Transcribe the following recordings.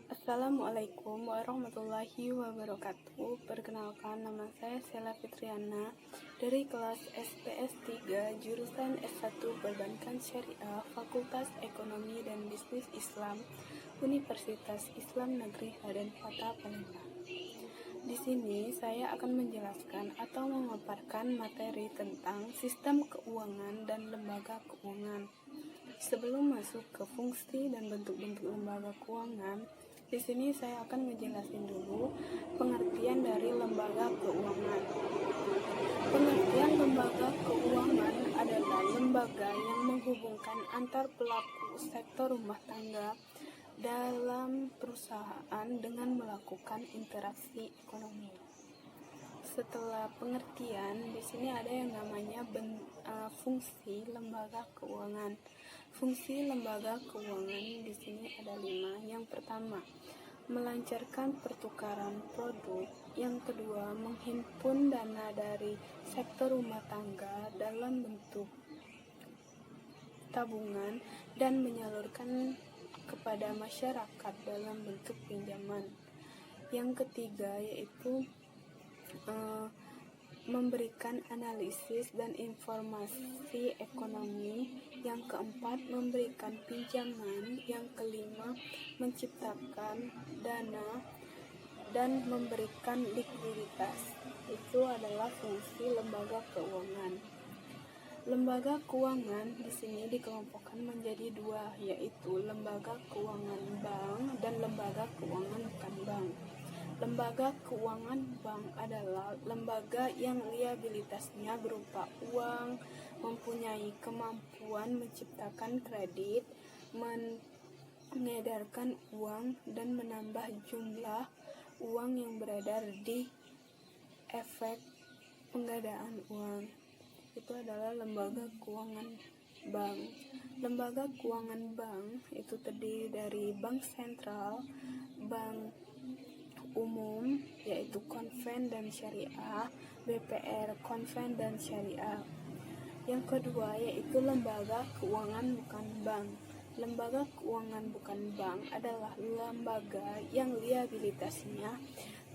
Assalamualaikum warahmatullahi wabarakatuh. Perkenalkan, nama saya Sela Fitriana dari kelas SPS 3 jurusan S1 Perbankan Syariah, Fakultas Ekonomi dan Bisnis Islam, Universitas Islam Negeri Raden Fatah Palembang. Di sini saya akan menjelaskan atau memaparkan materi tentang sistem keuangan dan lembaga keuangan. Sebelum masuk ke fungsi dan bentuk-bentuk lembaga keuangan, di sini saya akan menjelaskan dulu pengertian dari lembaga keuangan. Pengertian lembaga keuangan adalah lembaga yang menghubungkan antar pelaku sektor rumah tangga dalam perusahaan dengan melakukan interaksi ekonomi. Setelah pengertian, di sini ada yang namanya fungsi lembaga keuangan. Fungsi lembaga keuangan di sini ada 5. Yang pertama, melancarkan pertukaran produk. Yang kedua, menghimpun dana dari sektor rumah tangga dalam bentuk tabungan dan menyalurkan kepada masyarakat dalam bentuk pinjaman. Yang ketiga yaitu memberikan analisis dan informasi ekonomi. Yang keempat, memberikan pinjaman. Yang kelima, menciptakan dana dan memberikan likuiditas. Itu adalah fungsi lembaga keuangan. Lembaga keuangan di sini dikelompokkan menjadi 2, yaitu lembaga keuangan bank dan lembaga keuangan bukan bank. Lembaga keuangan bank adalah lembaga yang liabilitasnya berupa uang, mempunyai kemampuan menciptakan kredit, mengedarkan uang, dan menambah jumlah uang yang beredar di efek penggandaan uang. Itu adalah lembaga keuangan bank. Lembaga keuangan bank itu terdiri dari bank sentral, bank umum yaitu konven dan syariah, BPR konven dan syariah. Yang kedua yaitu lembaga keuangan bukan bank. Lembaga keuangan bukan bank adalah lembaga yang liabilitasnya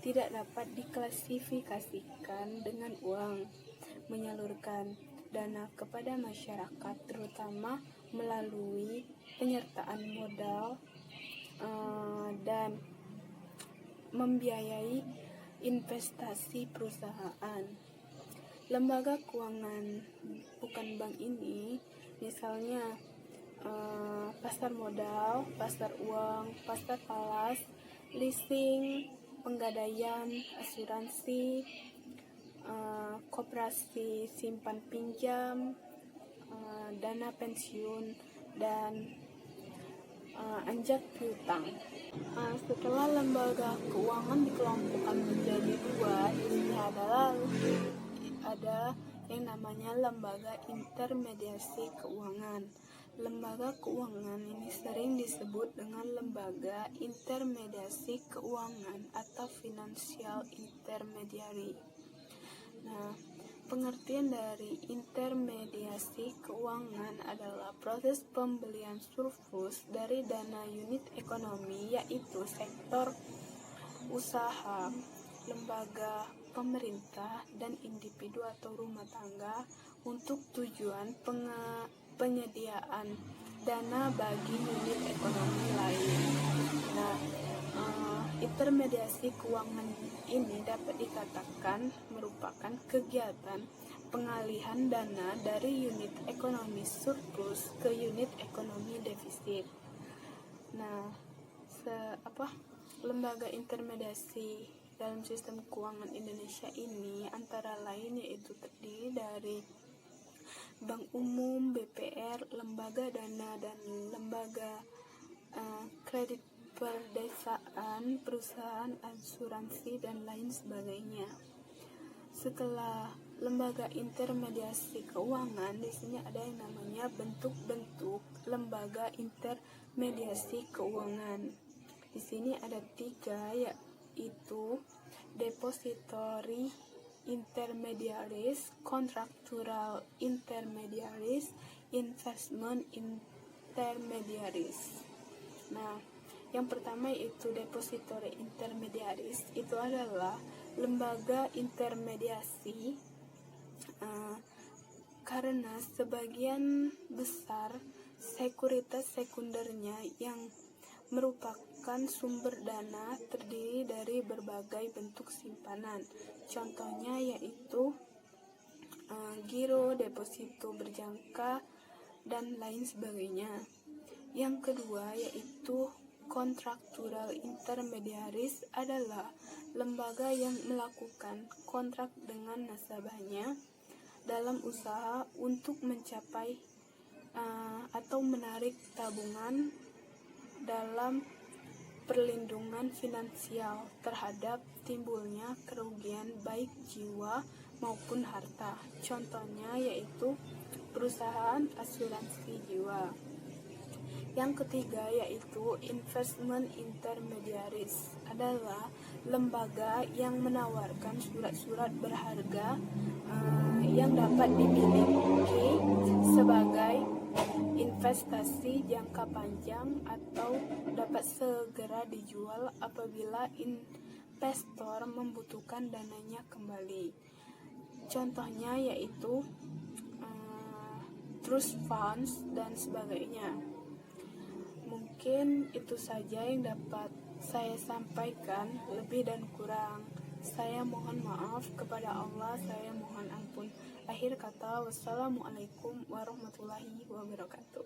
tidak dapat diklasifikasikan dengan uang, menyalurkan dana kepada masyarakat terutama melalui penyertaan modal dan membiayai investasi perusahaan. Lembaga keuangan bukan bank ini misalnya pasar modal, pasar uang, pasar falas, leasing, penggadaian, asuransi, koperasi simpan pinjam, dana pensiun, dan anjak piutang. Setelah lembaga keuangan dikelompokkan menjadi 2, di sini ada yang namanya lembaga intermediasi keuangan. Lembaga keuangan ini sering disebut dengan lembaga intermediasi keuangan atau financial intermediary. Nah, pengertian dari intermediasi keuangan adalah proses pembelian surplus dari dana unit ekonomi, yaitu sektor usaha, lembaga pemerintah, dan individu atau rumah tangga untuk tujuan penyediaan dana bagi unit ekonomi lain. Nah, intermediasi keuangan ini dapat dikatakan merupakan kegiatan pengalihan dana dari unit ekonomi surplus ke unit ekonomi defisit. Nah, lembaga intermediasi dalam sistem keuangan Indonesia ini antara lain yaitu terdiri dari bank umum, BPR, lembaga dana dan lembaga kredit perdesaan, perusahaan asuransi, dan lain sebagainya. Setelah lembaga intermediasi keuangan. Di sini ada yang namanya bentuk-bentuk lembaga intermediasi keuangan. Di sini ada 3, yaitu depository intermediaries, contractual intermediaries, investment intermediaries. Nah, yang pertama yaitu depository intermediaries. Itu adalah lembaga intermediasi karena sebagian besar sekuritas sekundernya yang merupakan sumber dana terdiri dari berbagai bentuk simpanan. Contohnya yaitu giro, deposito berjangka, dan lain sebagainya. Yang kedua yaitu kontraktual intermediaries adalah lembaga yang melakukan kontrak dengan nasabahnya dalam usaha untuk mencapai atau menarik tabungan dalam perlindungan finansial terhadap timbulnya kerugian baik jiwa maupun harta. Contohnya yaitu perusahaan asuransi jiwa. Yang ketiga yaitu investment intermediaries adalah lembaga yang menawarkan surat-surat berharga yang dapat dimiliki sebagai investasi jangka panjang atau dapat segera dijual apabila investor membutuhkan dananya kembali. Contohnya yaitu trust funds dan sebagainya. Mungkin itu saja yang dapat saya sampaikan, lebih dan kurang saya mohon maaf kepada Allah, saya mohon ampun. Akhir kata, wassalamualaikum warahmatullahi wabarakatuh.